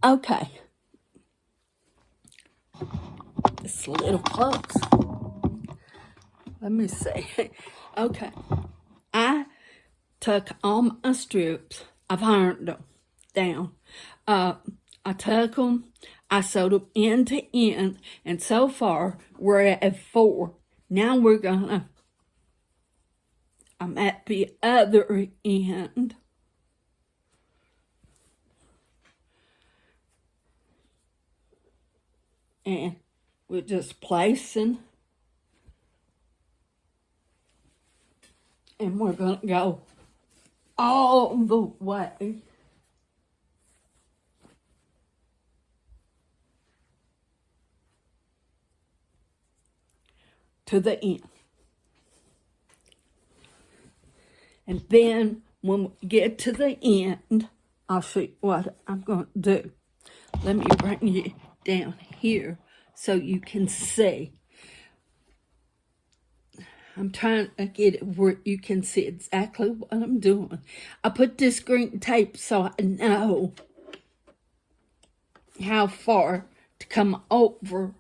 Okay. It's a little close. Let me see. Okay. I took all my strips. I've ironed them down. I took them. I sewed them end to end. And so far, we're at 4. Now I'm at the other end. And we're just placing. And we're going to go all the way to the end. And then when we get to the end, I'll show you what I'm going to do. Let me bring you down here so you can see. I'm trying to get it where you can see exactly what I'm doing. I put this green tape so I know how far to come over.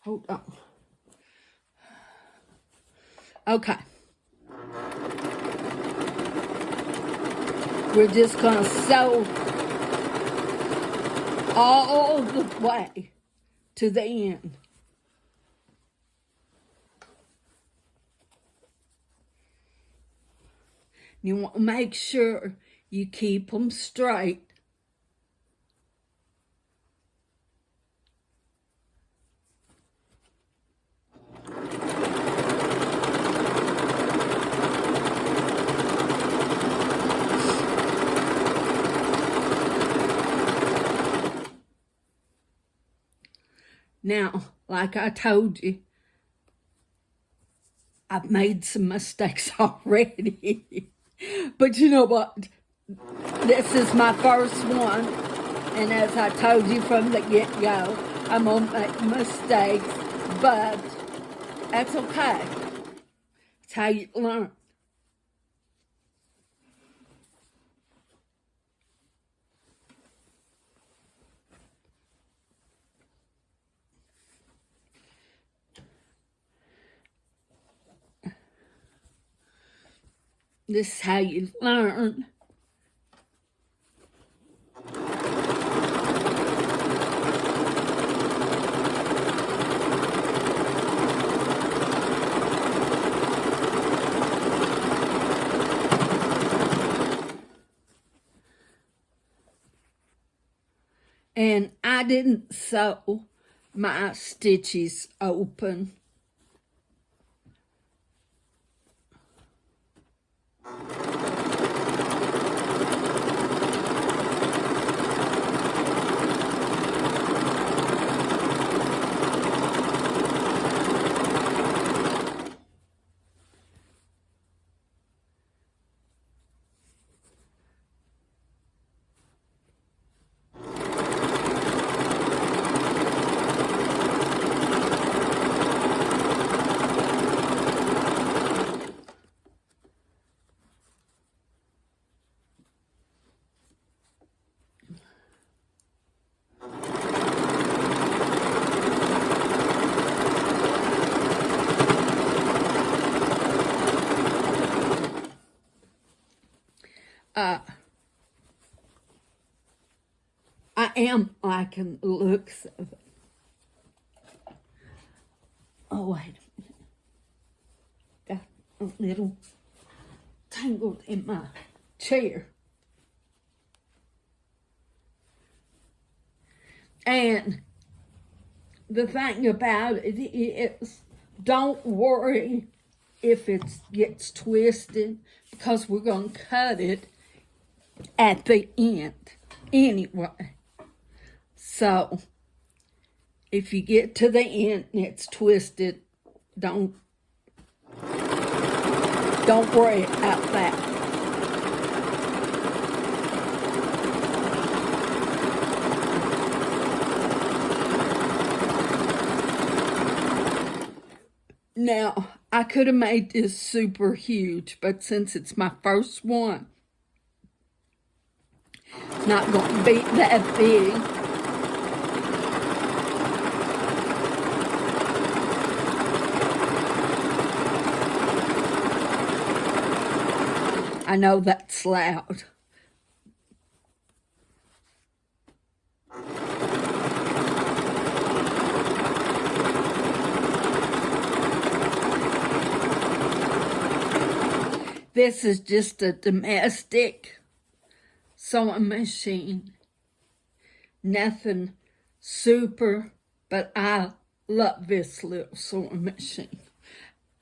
Hold on. Okay. We're just going to sew all the way to the end. You want to make sure you keep them straight. Now, like I told you, I've made some mistakes already. But you know what? This is my first one. And as I told you from the get-go, I'm going to make mistakes. But that's okay. It's how you learn. This is how you learn. And I didn't sew my stitches open. I am liking the looks of it. Oh, wait a minute. Got a little tangled in my chair. And the thing about it is, don't worry if it gets twisted, because we're going to cut it at the end anyway. So if you get to the end and it's twisted, don't worry about that. Now, I could have made this super huge, but since it's my first one, it's not going to be that big. I know that's loud. This is just a domestic sewing machine. Nothing super, but I love this little sewing machine.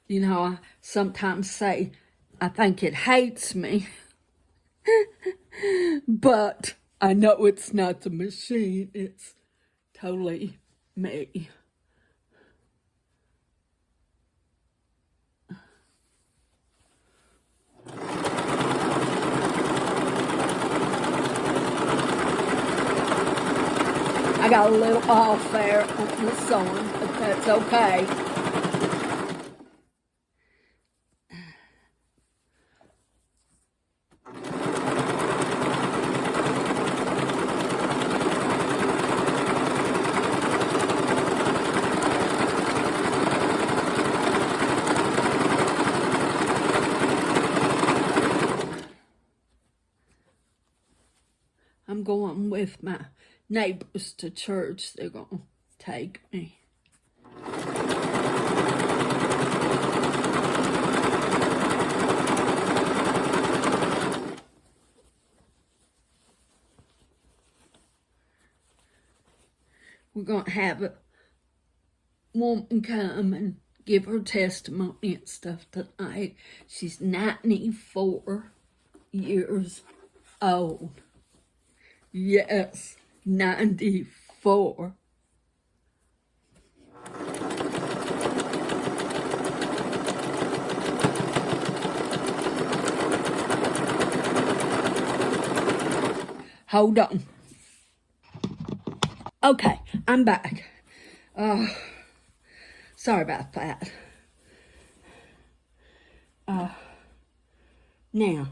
You know, I sometimes say I think it hates me, but I know it's not the machine, it's totally me. I got a little off there on the sewing, but that's okay. I'm going with my neighbors to church. They're going to take me. We're going to have a woman come and give her testimony and stuff tonight. She's 94 years old. Yes, 94. Hold on. Okay, I'm back. Sorry about that. Now,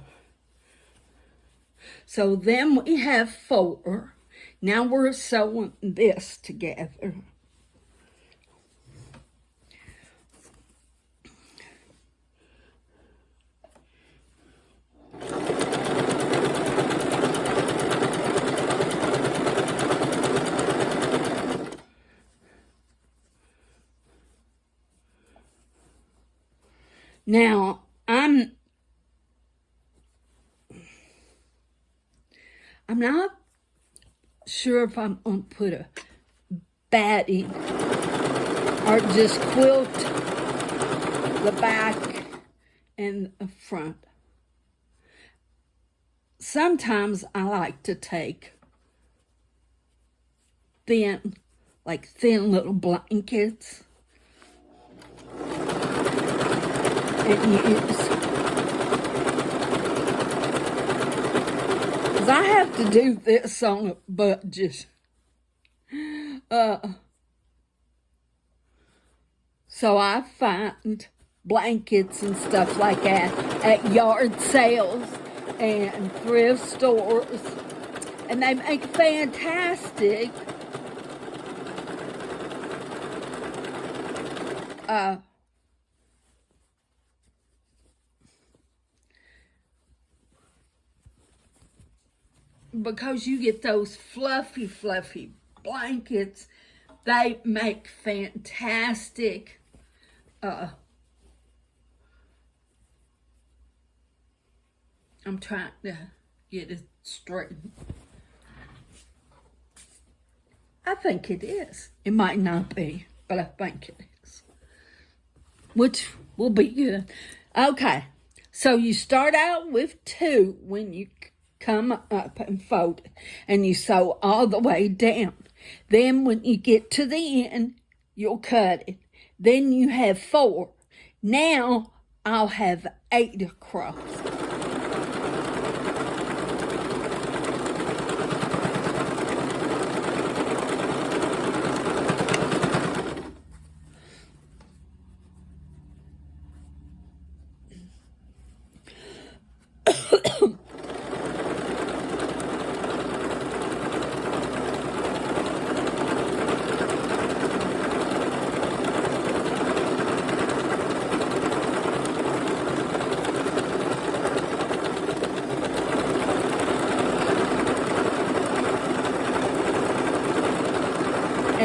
so then we have 4. Now we're sewing this together. Now, I'm not sure if I'm going to put a batting or just quilt the back and the front. Sometimes I like to take thin little blankets and use. Because I have to do this on a budget. So I find blankets and stuff like that at yard sales and thrift stores. And they make fantastic because you get those fluffy blankets. They make fantastic I'm trying to get it straight. I think it is. It might not be, but I think it is. Which will be good. Okay, so you start out with 2 when you come up and fold it, and you sew all the way down. Then when you get to the end, you'll cut it. Then you have 4. Now I'll have 8 across.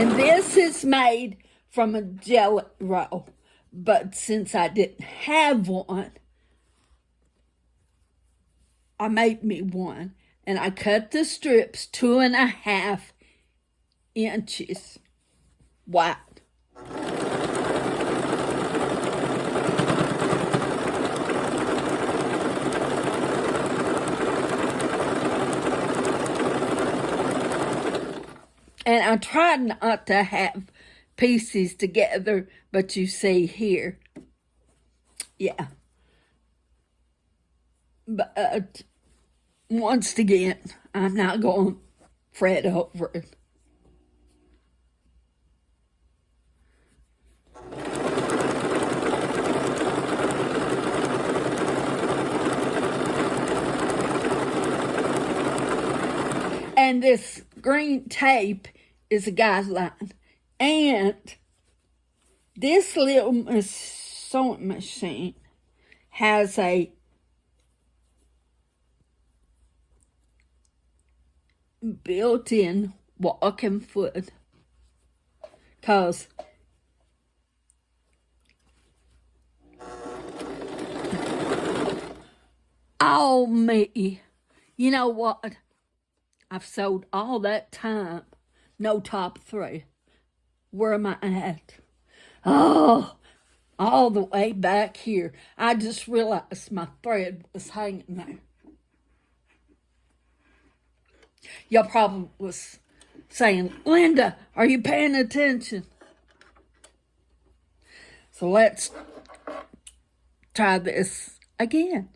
And this is made from a jelly roll. But since I didn't have one, I made me one. And I cut the strips 2.5 inches wide. And I tried not to have pieces together, but you see here, yeah. But once again, I'm not going to fret over it. And this green tape is a guideline. And this little sewing machine has a built-in walking foot. Because oh me, you know what? I've sewed all that time, no top thread. Where am I at? Oh, all the way back here. I just realized my thread was hanging there. Y'all probably was saying, Linda, are you paying attention? So let's try this again.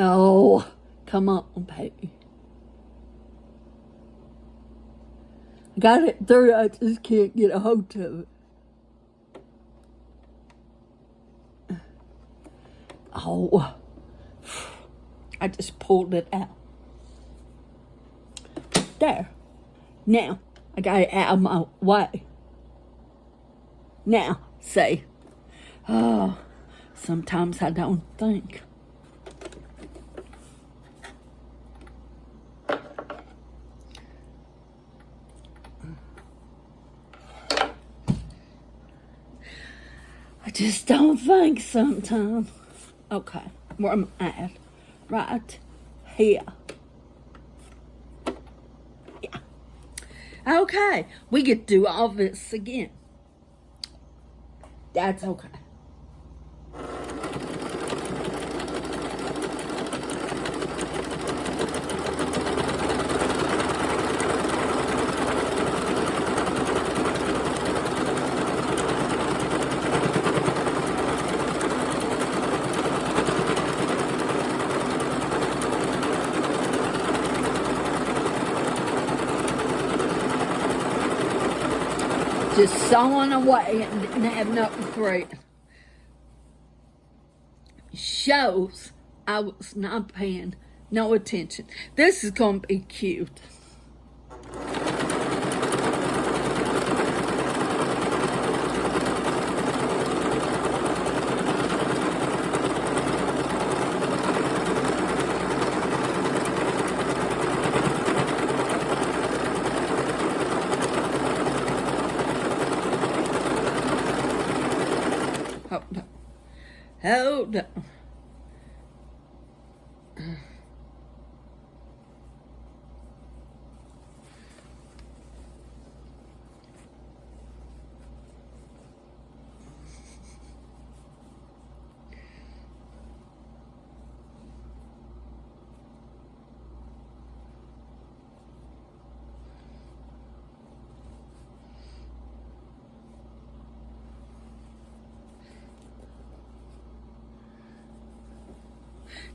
Oh, come on, baby. I got it through, I just can't get a hold of it. Oh, I just pulled it out. There. Now, I got it out of my way. Now, see. Oh, sometimes I don't think. I just don't think sometimes. Okay, where am I at? Right here. Yeah. Okay, we get to do all this again. That's okay. Just sewing away and didn't have nothing thread. Shows I was not paying no attention. This is going to be cute. Hold on.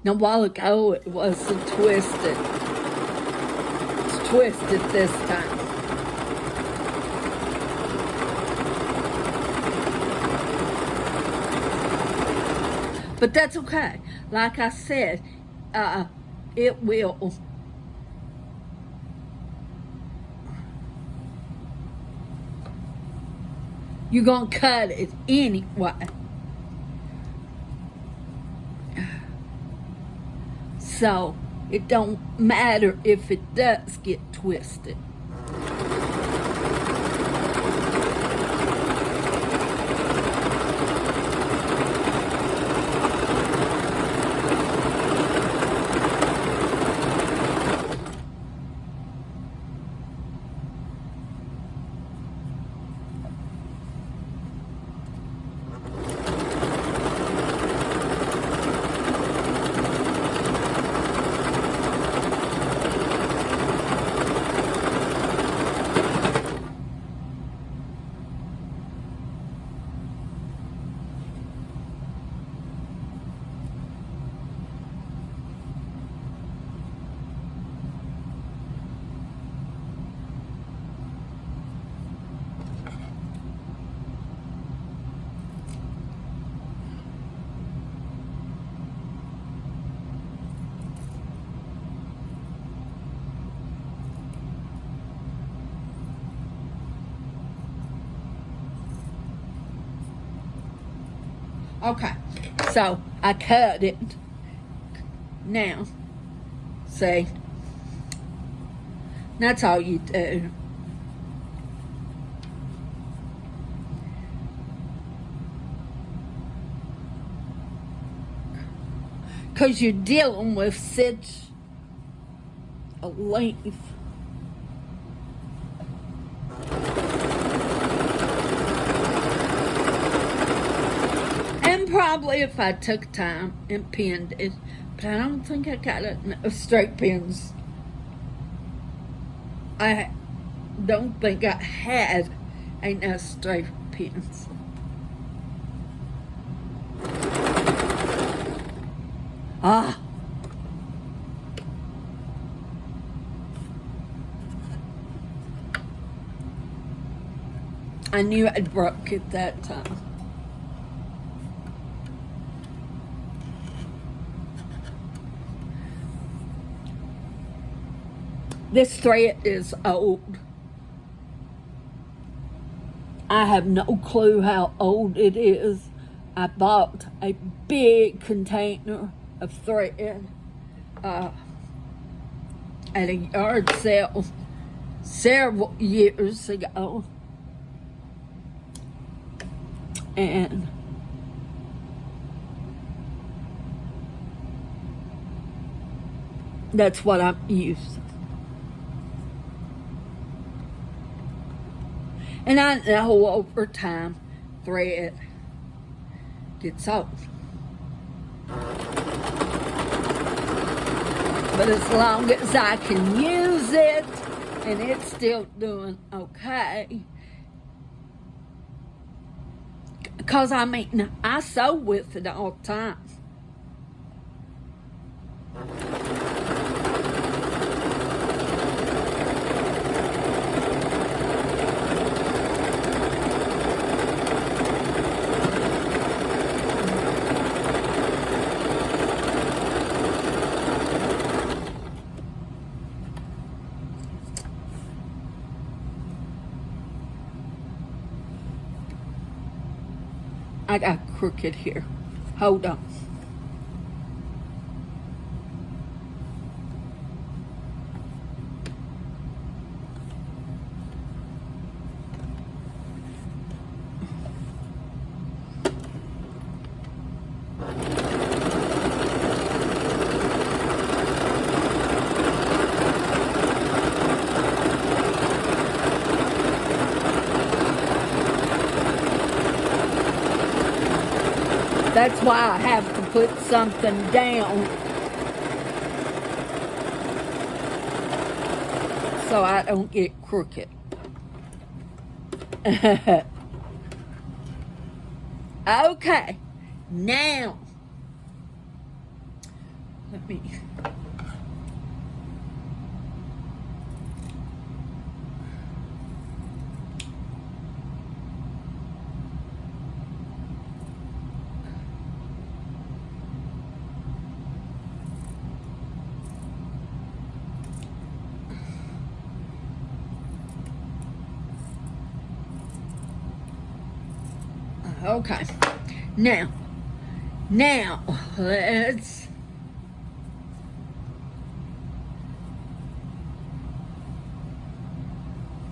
Now, a while ago, it wasn't twisted. It's twisted this time. But that's okay. Like I said, it will. You're going to cut it anyway. So it don't matter if it does get twisted. Okay, so I cut it. Now, see, that's all you do. Because you're dealing with such a length. And probably if I took time and pinned it, but I don't think I got enough straight pins. I don't think I had enough straight pins. Ah. I knew I'd broke it that time. This thread is old. I have no clue how old it is. I bought a big container of thread at a yard sale several years ago. And that's what I'm using. And I know over time, thread gets old. But as long as I can use it and it's still doing okay. Because I mean, I sew with it all the time. I got crooked here. Hold on. That's why I have to put something down so I don't get crooked. Okay, now let me. Okay. Now, let's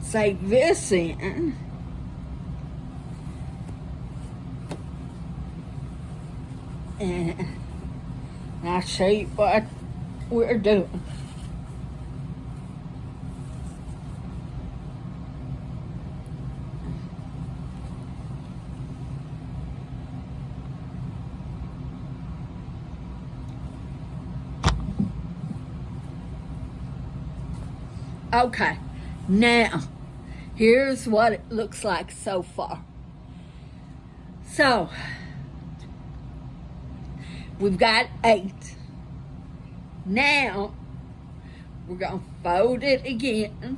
save this in. And I'll show you what we're doing. Okay, now here's what it looks like so far. So we've got 8. Now we're going to fold it again.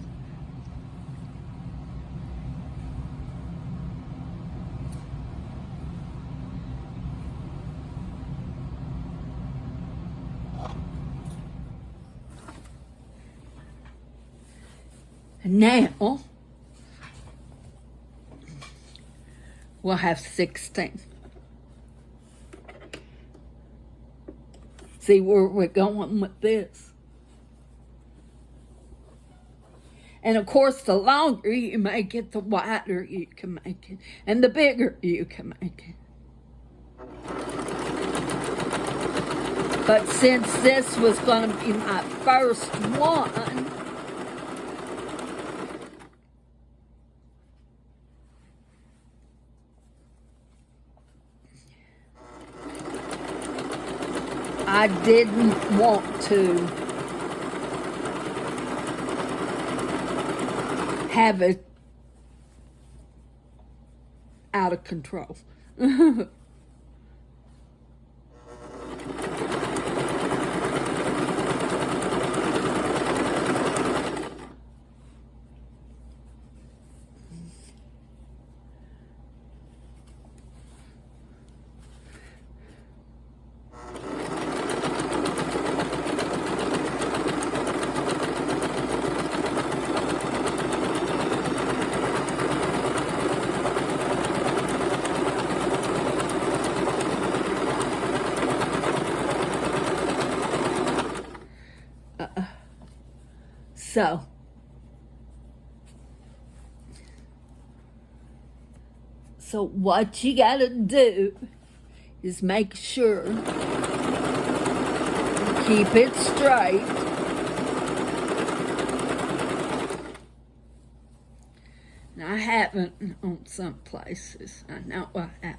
Now we'll have 16. See where we're going with this. And of course, the longer you make it, the wider you can make it. And the bigger you can make it. But since this was going to be my first one, I didn't want to have it out of control. So what you gotta do is make sure you keep it straight. Now, I haven't on some places. I know I have.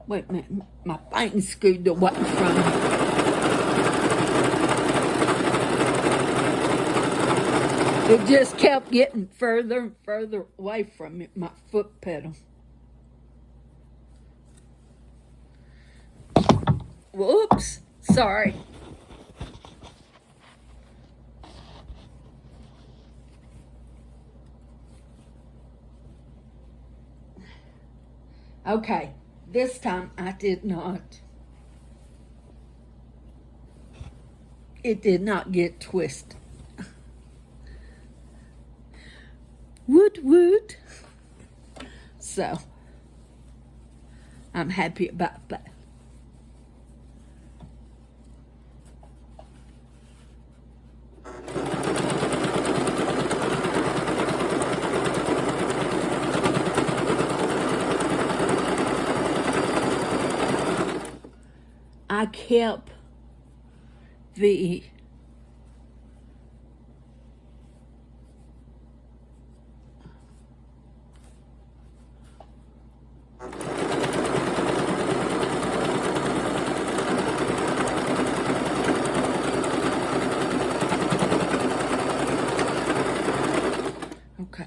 Wait a minute, my thing's screwed away from me. It just kept getting further and further away from me, my foot pedal. Whoops, sorry. Okay, this time I did not. It did not get twisted. Woot. So, I'm happy about that. I kept the okay.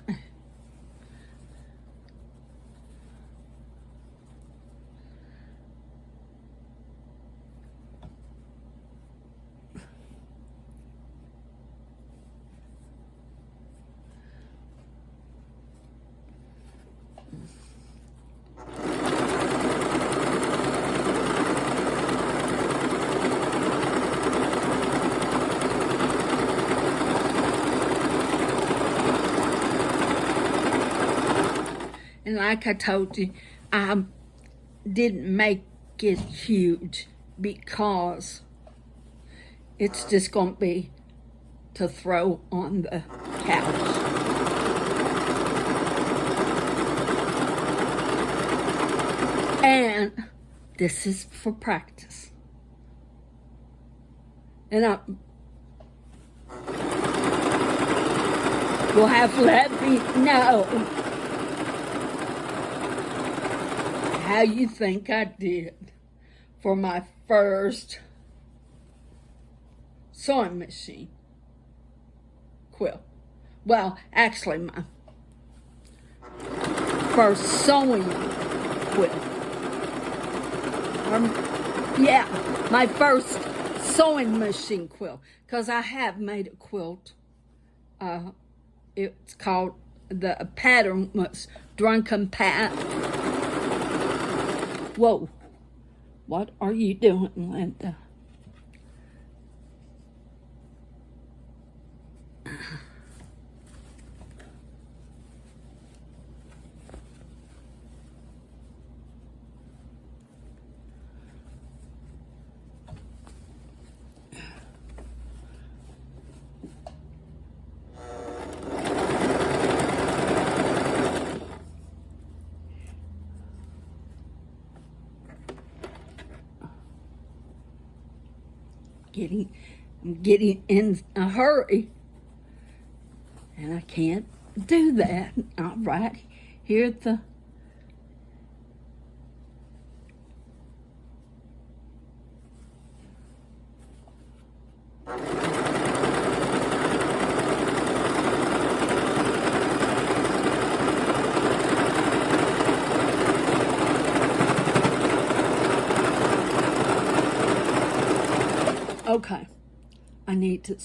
And like I told you, I didn't make it huge because it's just going to be to throw on the couch. And this is for practice. And you'll have to let me know how you think I did for my first sewing machine quilt. Well, actually, my first sewing quilt. Yeah, my first sewing machine quilt. Because I have made a quilt. It's called, the pattern was Drunken Pat. Whoa, what are you doing, Linda? I'm getting in a hurry, and I can't do that. All right, here at the okay, I need to